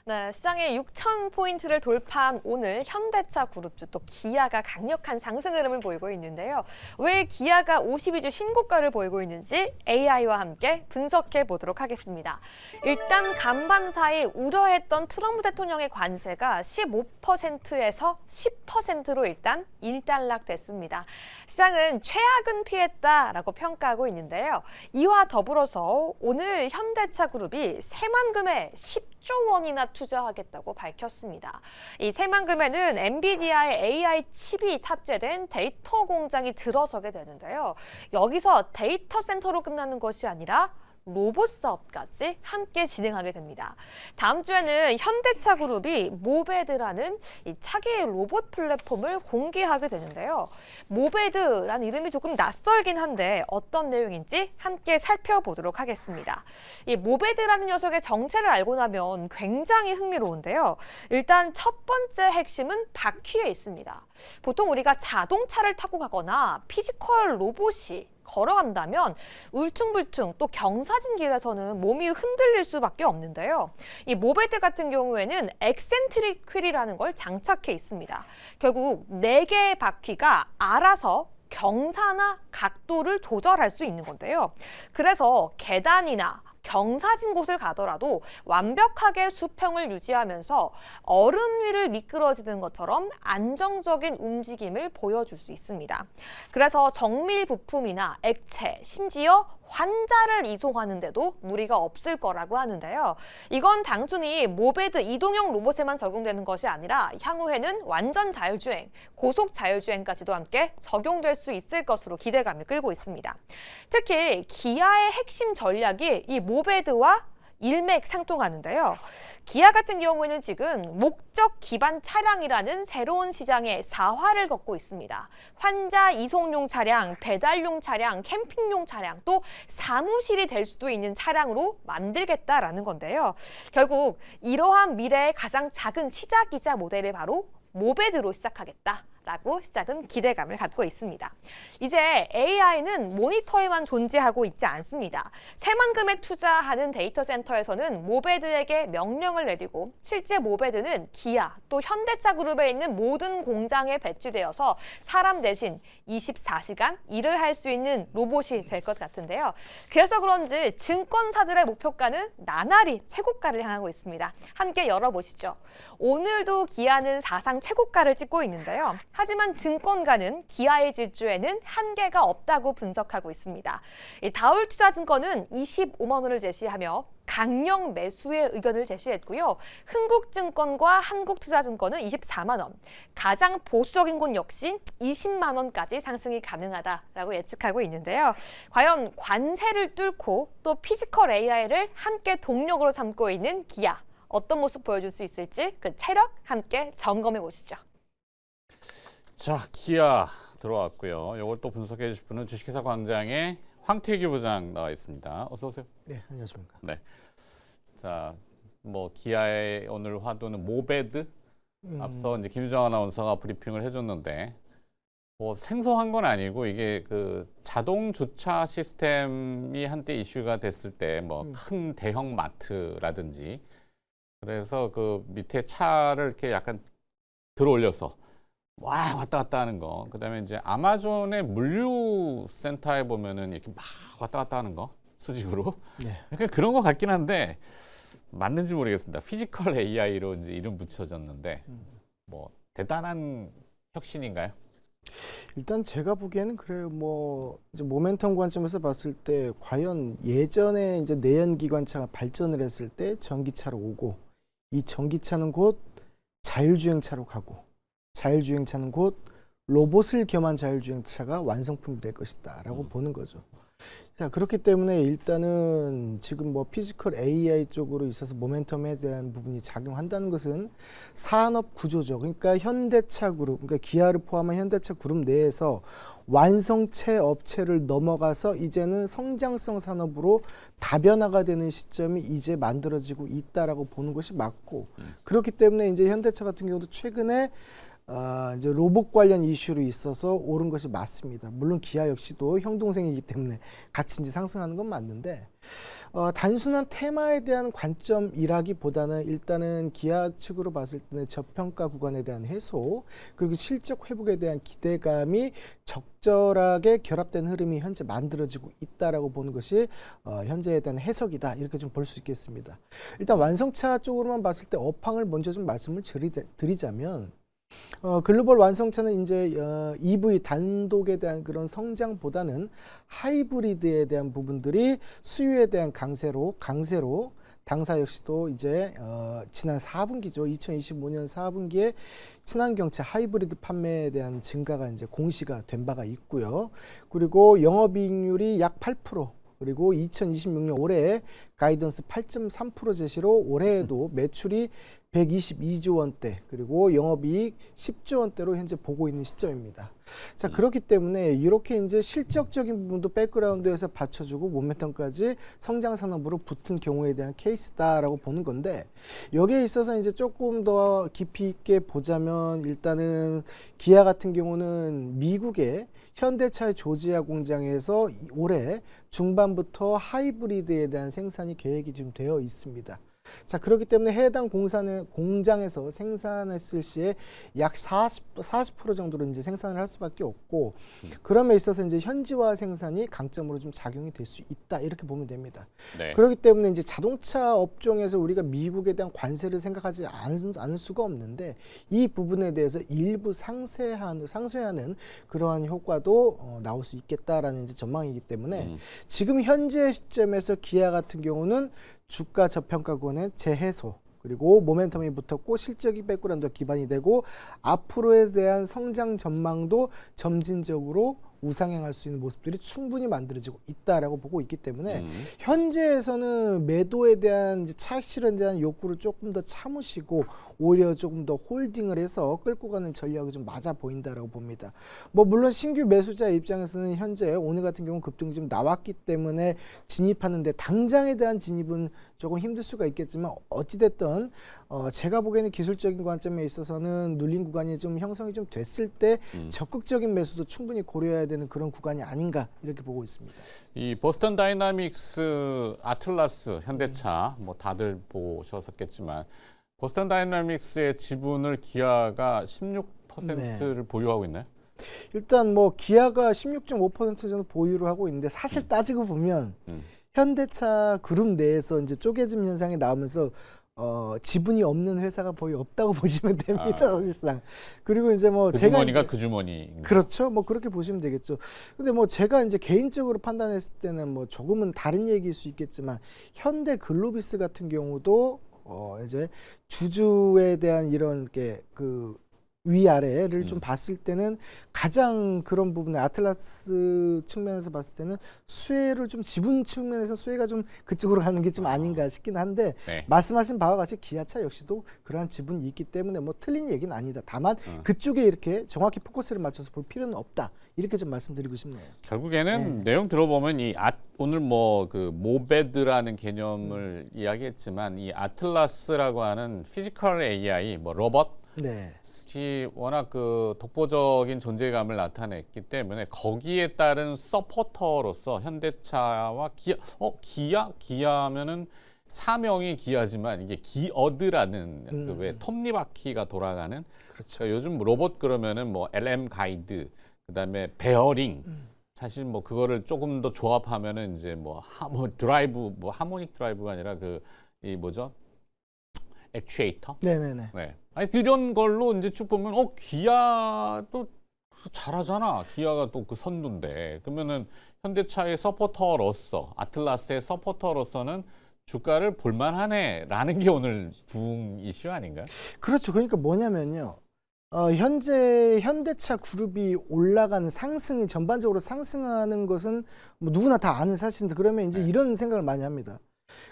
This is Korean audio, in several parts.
네, 시장의 6,000포인트를 돌파한 오늘 현대차 그룹주 또 기아가 강력한 상승 흐름을 보이고 있는데요. 왜 기아가 52주 신고가를 보이고 있는지 AI와 함께 분석해 보도록 하겠습니다. 일단 간밤사이 우려했던 트럼프 대통령의 관세가 15%에서 10%로 일단 일단락됐습니다. 시장은 최악은 피했다라고 평가하고 있는데요. 이와 더불어서 오늘 현대차 그룹이 새만금에 10조 원이나 투자하겠다고 밝혔습니다. 이 새만금에는 엔비디아의 AI 칩이 탑재된 데이터 공장이 들어서게 되는데요. 여기서 데이터 센터로 끝나는 것이 아니라 로봇 사업까지 함께 진행하게 됩니다. 다음 주에는 현대차 그룹이 모베드라는 이 차기 로봇 플랫폼을 공개하게 되는데요. 모베드라는 이름이 조금 낯설긴 한데 어떤 내용인지 함께 살펴보도록 하겠습니다. 이 모베드라는 녀석의 정체를 알고 나면 굉장히 흥미로운데요. 일단 첫 번째 핵심은 바퀴에 있습니다. 보통 우리가 자동차를 타고 가거나 피지컬 로봇이 걸어간다면 울퉁불퉁 또 경사진 길에서는 몸이 흔들릴 수밖에 없는데요. 이 모베드 같은 경우에는 엑센트릭 휠이라는 걸 장착해 있습니다. 결국 4개의 바퀴가 알아서 경사나 각도를 조절할 수 있는 건데요. 그래서 계단이나 경사진 곳을 가더라도 완벽하게 수평을 유지하면서 얼음 위를 미끄러지는 것처럼 안정적인 움직임을 보여줄 수 있습니다. 그래서 정밀 부품이나 액체, 심지어 환자를 이송하는데도 무리가 없을 거라고 하는데요. 이건 단순히 모베드 이동형 로봇에만 적용되는 것이 아니라 향후에는 완전 자율주행, 고속 자율주행까지도 함께 적용될 수 있을 것으로 기대감을 끌고 있습니다. 특히 기아의 핵심 전략이 이 모베드와 일맥상통하는데요. 기아 같은 경우에는 지금 목적 기반 차량이라는 새로운 시장의 사활을 걷고 있습니다. 환자 이송용 차량, 배달용 차량, 캠핑용 차량, 또 사무실이 될 수도 있는 차량으로 만들겠다라는 건데요. 결국 이러한 미래의 가장 작은 시작이자 모델이 바로 모베드로 시작하겠다라고 시작은 기대감을 갖고 있습니다. 이제 AI는 모니터에만 존재하고 있지 않습니다. 새만금에 투자하는 데이터 센터에서는 모베드에게 명령을 내리고 실제 모베드는 기아 또 현대차 그룹에 있는 모든 공장에 배치되어서 사람 대신 24시간 일을 할 수 있는 로봇이 될 것 같은데요. 그래서 그런지 증권사들의 목표가는 나날이 최고가를 향하고 있습니다. 함께 열어보시죠. 오늘도 기아는 사상 최고가를 찍고 있는데요. 하지만 증권가는 기아의 질주에는 한계가 없다고 분석하고 있습니다. 다울투자증권은 25만 원을 제시하며 강력 매수의 의견을 제시했고요. 흥국증권과 한국투자증권은 24만 원, 가장 보수적인 곳 역시 20만 원까지 상승이 가능하다라고 예측하고 있는데요. 과연 관세를 뚫고 또 피지컬 AI를 함께 동력으로 삼고 있는 기아, 어떤 모습 보여줄 수 있을지 그 체력 함께 점검해 보시죠. 자, 기아 들어왔고요. 이걸 또 분석해 주실 분은 주식회사 광장의 황태기 부장 나와 있습니다. 어서 오세요. 네, 안녕하십니까. 네. 자, 뭐 기아의 오늘 화두는 모베드. 앞서 이제 김유정 아나운서가 브리핑을 해줬는데 뭐 생소한 건 아니고 이게 그 자동 주차 시스템이 한때 이슈가 됐을 때 뭐 큰 대형 마트라든지 그래서 그 밑에 차를 이렇게 약간 들어 올려서 와 왔다 갔다 하는 거. 그다음에 이제 아마존의 물류 센터에 보면은 이렇게 막 왔다 갔다 하는 거 수직으로. 네. 약간 그런 거 같긴 한데 맞는지 모르겠습니다. 피지컬 AI로 이제 이름 붙여졌는데 뭐 대단한 혁신인가요? 일단 제가 보기에는 그래요. 뭐 이제 모멘텀 관점에서 봤을 때 과연 예전에 이제 내연기관차가 발전을 했을 때 전기차로 오고 이 전기차는 곧 자율주행차로 가고 자율주행차는 곧 로봇을 겸한 자율주행차가 완성품이 될 것이다라고 보는 거죠. 자, 그렇기 때문에 일단은 지금 뭐 피지컬 AI 쪽으로 있어서 모멘텀에 대한 부분이 작용한다는 것은 산업 구조죠. 그러니까 현대차 그룹, 그러니까 기아를 포함한 현대차 그룹 내에서 완성체 업체를 넘어가서 이제는 성장성 산업으로 다변화가 되는 시점이 이제 만들어지고 있다라고 보는 것이 맞고 그렇기 때문에 이제 현대차 같은 경우도 최근에 이제 로봇 관련 이슈로 있어서 오른 것이 맞습니다. 물론 기아 역시도 형 동생이기 때문에 같이 이제 상승하는 건 맞는데 단순한 테마에 대한 관점이라기보다는 일단은 기아 측으로 봤을 때는 저평가 구간에 대한 해소 그리고 실적 회복에 대한 기대감이 적절하게 결합된 흐름이 현재 만들어지고 있다라고 보는 것이 현재에 대한 해석이다 이렇게 좀 볼 수 있겠습니다. 일단 완성차 쪽으로만 봤을 때 업황을 먼저 좀 말씀을 드리자면 글로벌 완성차는 이제 EV 단독에 대한 그런 성장보다는 하이브리드에 대한 부분들이 수요에 대한 강세로 당사 역시도 이제 지난 4분기죠. 2025년 4분기에 친환경차 하이브리드 판매에 대한 증가가 이제 공시가 된 바가 있고요. 그리고 영업이익률이 약 8%. 그리고 2026년 올해 가이던스 8.3% 제시로 올해에도 매출이 122조 원대 그리고 영업이익 10조 원대로 현재 보고 있는 시점입니다. 자 그렇기 때문에 이렇게 이제 실적적인 부분도 백그라운드에서 받쳐주고 모멘텀까지 성장 산업으로 붙은 경우에 대한 케이스다라고 보는 건데 여기에 있어서 이제 조금 더 깊이 있게 보자면 일단은 기아 같은 경우는 미국의 현대차의 조지아 공장에서 올해 중반부터 하이브리드에 대한 생산이 계획이 좀 되어 있습니다. 자 그렇기 때문에 해당 공장에서 생산했을 시에 약 40% 정도로 이제 생산을 할 수밖에 없고 그럼에 있어서 이제 현지화 생산이 강점으로 좀 작용이 될 수 있다 이렇게 보면 됩니다. 네. 그렇기 때문에 이제 자동차 업종에서 우리가 미국에 대한 관세를 생각하지 않을 수가 없는데 이 부분에 대해서 일부 상쇄하는 그러한 효과도 나올 수 있겠다라는 이제 전망이기 때문에 지금 현재 시점에서 기아 같은 경우는 주가 저평가권의 재해소 그리고 모멘텀이 붙었고 실적이 백그라운드 기반이 되고 앞으로에 대한 성장 전망도 점진적으로 우상향할 수 있는 모습들이 충분히 만들어지고 있다라고 보고 있기 때문에 현재에서는 매도에 대한 이제 차익 실현에 대한 욕구를 조금 더 참으시고 오히려 조금 더 홀딩을 해서 끌고 가는 전략이 좀 맞아 보인다라고 봅니다. 뭐 물론 신규 매수자 입장에서는 현재 오늘 같은 경우 급등이 좀 나왔기 때문에 진입하는데 당장에 대한 진입은 조금 힘들 수가 있겠지만 어찌됐든 제가 보기에는 기술적인 관점에 있어서는 눌린 구간이 좀 형성이 좀 됐을 때 적극적인 매수도 충분히 고려해야 되는 그런 구간이 아닌가 이렇게 보고 있습니다. 이 보스턴 다이나믹스 아틀라스 현대차 뭐 다들 보셨었겠지만 보스턴 다이나믹스의 지분을 기아가 16%를 보유하고 있나요? 일단 뭐 기아가 16.5% 정도 보유를 하고 있는데 사실 따지고 보면 현대차 그룹 내에서 이제 쪼개짐 현상이 나오면서 지분이 없는 회사가 거의 없다고 보시면 됩니다. 사실상. 그리고 이제 뭐 그 제가 주머니가 이제 그 주머니. 그렇죠. 뭐 그렇게 보시면 되겠죠. 근데 뭐 제가 이제 개인적으로 판단했을 때는 뭐 조금은 다른 얘기일 수 있겠지만 현대 글로비스 같은 경우도 이제 주주에 대한 이런 그 위아래를 좀 봤을 때는 가장 그런 부분에 아틀라스 측면에서 봤을 때는 수혜를 좀 지분 측면에서 수혜가 좀 그쪽으로 가는 게 좀 아닌가 싶긴 한데 네. 말씀하신 바와 같이 기아차 역시도 그러한 지분이 있기 때문에 뭐 틀린 얘기는 아니다. 다만 그쪽에 이렇게 정확히 포커스를 맞춰서 볼 필요는 없다. 이렇게 좀 말씀드리고 싶네요. 결국에는 내용 들어보면 오늘 뭐 그 모베드라는 개념을 이야기했지만 이 아틀라스라고 하는 피지컬 AI 뭐 로봇 네. 이 워낙 그 독보적인 존재감을 나타냈기 때문에 거기에 따른 서포터로서 현대차와 기아면은 사명이 기아지만 이게 기어드라는 그 왜 톱니바퀴가 돌아가는 그렇죠. 그러니까 요즘 로봇 그러면은 뭐 LM 가이드 그다음에 베어링 사실 뭐 그거를 조금 더 조합하면은 이제 뭐 드라이브 뭐 하모닉 드라이브가 아니라 이 뭐죠? 액추에이터? 네네네. 네. 아니 이런 걸로 이제 쭉 보면 기아도 잘하잖아. 기아가 또 그 선두인데 그러면은 현대차의 서포터로서 아틀라스의 서포터로서는 주가를 볼만하네라는 게 오늘 부흥 이슈 아닌가요? 그렇죠. 그러니까 뭐냐면요. 현재 현대차 그룹이 올라가는 상승이 전반적으로 상승하는 것은 뭐 누구나 다 아는 사실인데 그러면 이제 이런 생각을 많이 합니다.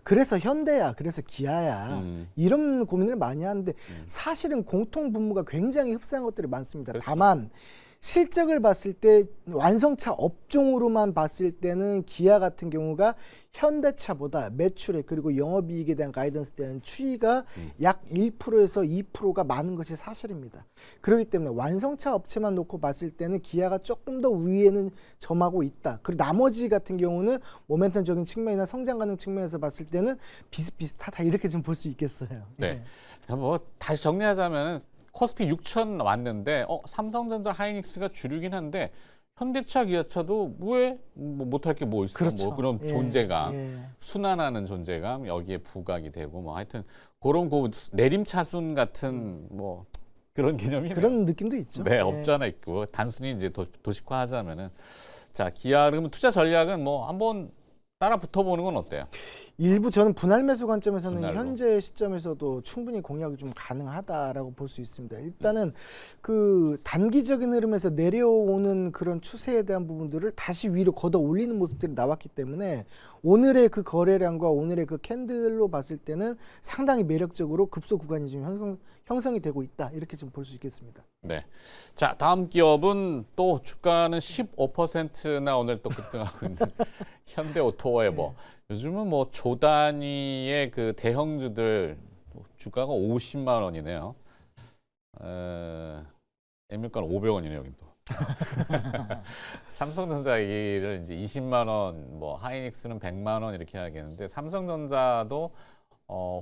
그래서 현대야, 그래서 기아야 이런 고민을 많이 하는데 사실은 공통 분모가 굉장히 흡사한 것들이 많습니다. 그렇죠. 다만 실적을 봤을 때 완성차 업종으로만 봤을 때는 기아 같은 경우가 현대차보다 매출액 그리고 영업이익에 대한 가이던스에 대한 추이가 약 1%에서 2%가 많은 것이 사실입니다. 그렇기 때문에 완성차 업체만 놓고 봤을 때는 기아가 조금 더 우위에는 점하고 있다. 그리고 나머지 같은 경우는 모멘텀적인 측면이나 성장 가능 측면에서 봤을 때는 비슷비슷하다 이렇게 좀 볼 수 있겠어요. 네. 뭐 다시 정리하자면 코스피 6천 왔는데 삼성전자, 하이닉스가 주류긴 한데 현대차, 기아차도 왜 못할 게 뭐 있어? 그렇죠. 뭐 그런 예, 존재감, 예. 순환하는 존재감 여기에 부각이 되고 뭐 하여튼 그런 내림차순 같은 뭐 그런 개념이네요. 그런 느낌도 있죠. 네, 예. 없지 않아 있고 단순히 이제 도식화하자면은 자 기아 그러면 투자 전략은 뭐 한번 따라 붙어보는 건 어때요? 일부 저는 분할 매수 관점에서는 분할로. 현재 시점에서도 충분히 공략이 좀 가능하다라고 볼 수 있습니다. 일단은 그 단기적인 흐름에서 내려오는 그런 추세에 대한 부분들을 다시 위로 걷어 올리는 모습들이 나왔기 때문에 오늘의 그 거래량과 오늘의 그 캔들로 봤을 때는 상당히 매력적으로 급소 구간이 좀 형성이 되고 있다 이렇게 좀 볼 수 있겠습니다. 네. 자, 다음 기업은 또 주가는 15%나 오늘 또 급등하고 있는 현대오토웨버. 요즘은 뭐 조 단위의 그 대형주들 주가가 50만 원이네요. 액면가는 500원이네요, 여긴 또. 삼성전자를 이제 20만 원, 뭐 하이닉스는 100만 원 이렇게 하겠는데 삼성전자도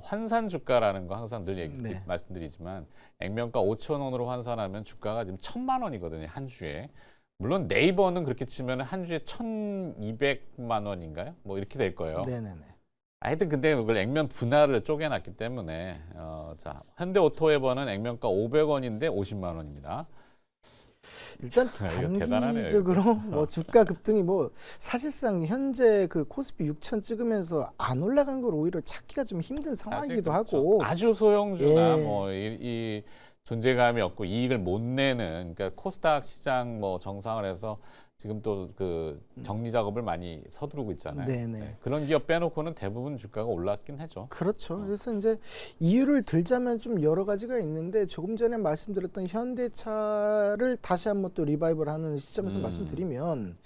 환산 주가라는 거 항상 늘 네. 말씀드리지만 액면가 5천 원으로 환산하면 주가가 지금 1,000만 원이거든요, 한 주에. 물론 네이버는 그렇게 치면 한 주에 1,200만 원인가요? 뭐 이렇게 될 거예요. 네네네. 하여튼 근데 그걸 액면 분할을 쪼개놨기 때문에 자 현대오토웨버는 액면가 500원인데 50만 원입니다. 일단 이거 대단하네요, 단기적으로 뭐 주가 급등이 뭐 사실상 현재 그 코스피 6천 찍으면서 안 올라간 걸 오히려 찾기가 좀 힘든 상황이기도 사실 그렇죠. 하고 아주 소형주나 예. 뭐 이 존재감이 없고 이익을 못 내는 그러니까 코스닥 시장 뭐 정상을 해서 지금 또 그 정리 작업을 많이 서두르고 있잖아요. 네네. 네, 그런 기업 빼놓고는 대부분 주가가 올랐긴 하죠. 그렇죠. 그래서 이제 이유를 들자면 좀 여러 가지가 있는데 조금 전에 말씀드렸던 현대차를 다시 한번 또 리바이벌하는 시점에서 말씀드리면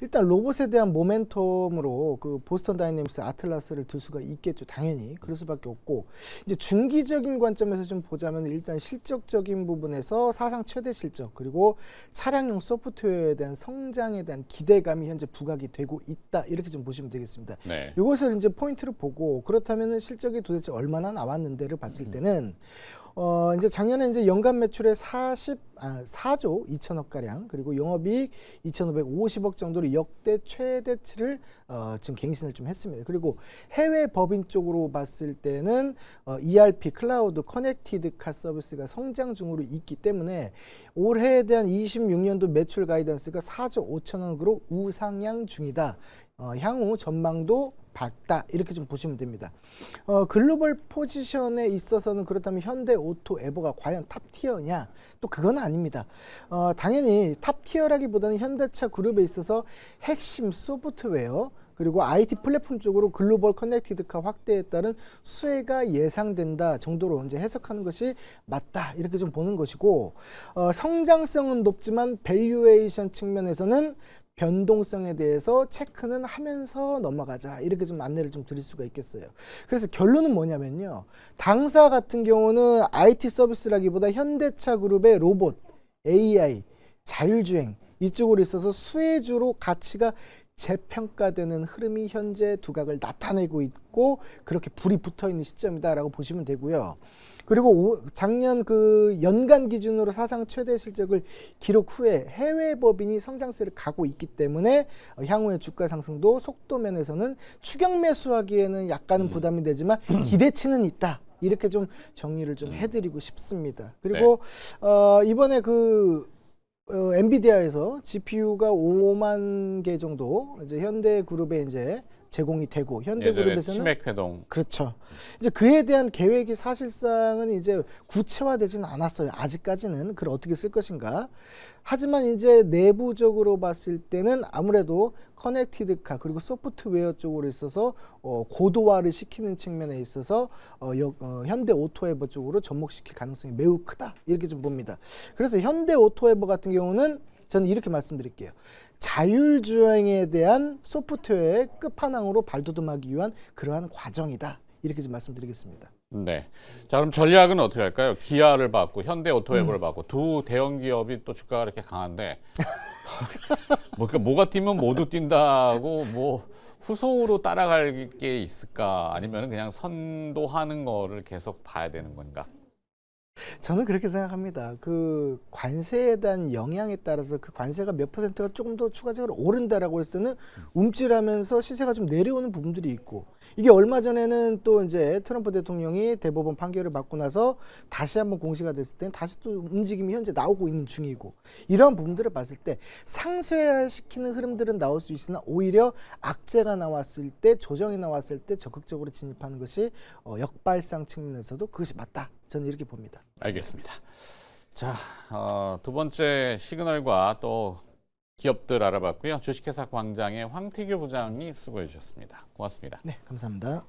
일단 로봇에 대한 모멘텀으로 그 보스턴 다이내믹스 아틀라스를 들 수가 있겠죠. 당연히 그럴 수밖에 없고 이제 중기적인 관점에서 좀 보자면 일단 실적적인 부분에서 사상 최대 실적 그리고 차량용 소프트웨어에 대한 성장에 대한 기대감이 현재 부각이 되고 있다 이렇게 좀 보시면 되겠습니다. 네. 이것을 이제 포인트로 보고 그렇다면은 실적이 도대체 얼마나 나왔는데를 봤을 때는 이제 작년에 이제 연간 매출의 4조 2천억 가량 그리고 영업이익 2,550억 정도로 역대 최대치를 지금 갱신을 좀 했습니다. 그리고 해외 법인 쪽으로 봤을 때는 ERP 클라우드 커넥티드 카 서비스가 성장 중으로 있기 때문에 올해에 대한 26년도 매출 가이던스가 4조 5천억으로 우상향 중이다. 향후 전망도 밝다 이렇게 좀 보시면 됩니다. 글로벌 포지션에 있어서는 그렇다면 현대오토에버가 과연 탑티어냐? 또 그건 아닙니다. 당연히 탑티어라기보다는 현대차 그룹에 있어서 핵심 소프트웨어 그리고 IT 플랫폼 쪽으로 글로벌 커넥티드카 확대에 따른 수혜가 예상된다 정도로 이제 해석하는 것이 맞다 이렇게 좀 보는 것이고 성장성은 높지만 밸류에이션 측면에서는 변동성에 대해서 체크는 하면서 넘어가자 이렇게 좀 안내를 좀 드릴 수가 있겠어요. 그래서 결론은 뭐냐면요. 당사 같은 경우는 IT 서비스라기보다 현대차 그룹의 로봇, AI, 자율주행 이쪽으로 있어서 수혜주로 가치가 재평가되는 흐름이 현재 두각을 나타내고 있고 그렇게 불이 붙어 있는 시점이다라고 보시면 되고요. 그리고 작년 그 연간 기준으로 사상 최대 실적을 기록 후에 해외 법인이 성장세를 가고 있기 때문에 향후의 주가 상승도 속도 면에서는 추격 매수하기에는 약간은 부담이 되지만 기대치는 있다. 이렇게 좀 정리를 좀 해드리고 싶습니다. 그리고 이번에 그 엔비디아에서 GPU가 5만 개 정도 이제 현대그룹에 이제 제공이 되고 현대그룹에서는 치맥 회동 그렇죠. 이제 그에 대한 계획이 사실상은 이제 구체화되지는 않았어요. 아직까지는 그걸 어떻게 쓸 것인가. 하지만 이제 내부적으로 봤을 때는 아무래도 커넥티드카 그리고 소프트웨어 쪽으로 있어서 고도화를 시키는 측면에 있어서 현대오토에버 쪽으로 접목시킬 가능성이 매우 크다 이렇게 좀 봅니다. 그래서 현대오토에버 같은 경우는 저는 이렇게 말씀드릴게요. 자율주행에 대한 소프트웨어의 끝판왕으로 발돋움하기 위한 그러한 과정이다. 이렇게 좀 말씀드리겠습니다. 네. 자, 그럼 전략은 어떻게 할까요? 기아를 받고 현대오토웨이를 받고 두 대형 기업이 또 주가가 이렇게 강한데 뭐 그러니까 뭐가 뛰면 모두 뛴다고 뭐 후속으로 따라갈 게 있을까? 아니면 그냥 선도하는 거를 계속 봐야 되는 건가? 저는 그렇게 생각합니다. 그 관세에 대한 영향에 따라서 그 관세가 몇 퍼센트가 조금 더 추가적으로 오른다라고 했을 때는 움찔하면서 시세가 좀 내려오는 부분들이 있고, 이게 얼마 전에는 또 이제 트럼프 대통령이 대법원 판결을 받고 나서 다시 한번 공시가 됐을 때는 다시 또 움직임이 현재 나오고 있는 중이고, 이러한 부분들을 봤을 때 상쇄시키는 흐름들은 나올 수 있으나 오히려 악재가 나왔을 때, 조정이 나왔을 때 적극적으로 진입하는 것이 역발상 측면에서도 그것이 맞다. 저는 이렇게 봅니다. 알겠습니다. 자, 두 번째 시그널과 또 기업들 알아봤고요. 주식회사 광장의 황태규 부장이 수고해 주셨습니다. 고맙습니다. 네, 감사합니다.